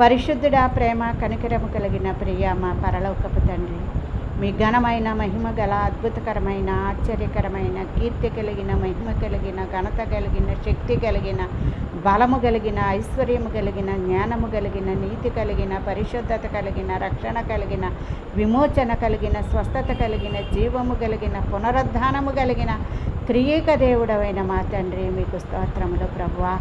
పరిశుద్ధుడా, ప్రేమ కనికరము కలిగిన ప్రియ మా పరలోకపు తండ్రి, మీ ఘనమైన మహిమ గల అద్భుతకరమైన ఆశ్చర్యకరమైన కీర్తి కలిగిన మహిమ కలిగిన ఘనత కలిగిన శక్తి కలిగిన బలము కలిగిన ఐశ్వర్యము కలిగిన జ్ఞానము కలిగిన నీతి కలిగిన పరిశుద్ధత కలిగిన రక్షణ కలిగిన విమోచన కలిగిన స్వస్థత కలిగిన జీవము కలిగిన పునరుద్ధానము కలిగిన త్రియేక దేవుడవైన మా తండ్రి, మీకు స్తోత్రములు ప్రభువా.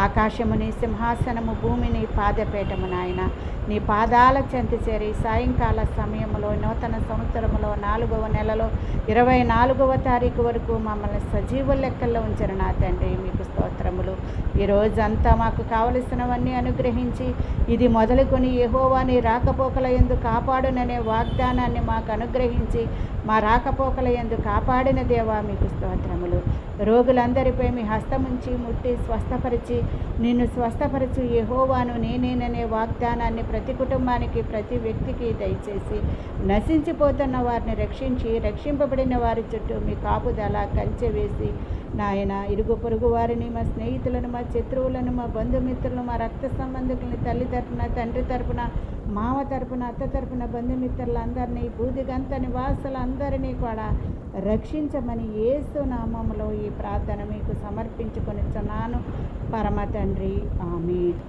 ఆకాశము నీ సింహాసనము, భూమిని పాదపీఠము నాయన. నీ పాదాల చెంత చేరి సాయంకాల సమయంలో నూతన సంవత్సరములో 4వ నెలలో 24వ తారీఖు వరకు మమ్మల్ని సజీవ లెక్కల్లో ఉంచిన నా తండ్రి, మీకు స్తోత్రములు. ఈరోజంతా మాకు కావలసినవన్నీ అనుగ్రహించి ఇది మొదలుకొని యెహోవా నీ రాకపోకల యందు కాపాడుననే వాగ్దానాన్ని మాకు అనుగ్రహించి మా రాకపోకల యందు కాపాడిన దేవా, మీకు స్తోత్రములు. రోగులందరిపై మీ హస్తముంచి ముట్టి స్వస్థపరిచి నిన్ను స్వస్థపరిచి యెహోవాను నేనేననే వాగ్దానాన్ని ప్రతి కుటుంబానికి ప్రతి వ్యక్తికి దయచేసి నశించిపోతున్న వారిని రక్షించి రక్షింపబడిన వారి చుట్టూ మీ కాపుదల కంచె వేసి నాయన, ఇరుగు పొరుగు వారిని, మా స్నేహితులను, మా శత్రువులను, మా బంధుమిత్రులను, మా రక్త సంబంధికులను, తల్లి తరపున, తండ్రి తరపున, మామ తరపున, అత్త తరపున బంధుమిత్రులందరినీ, బూదిగంత నివాసులందరినీ కూడా రక్షించమని యేసు నామములో ఈ ప్రార్థన మీకు సమర్పించుకొనిచున్నాను పరమ తండ్రి. ఆమేన్.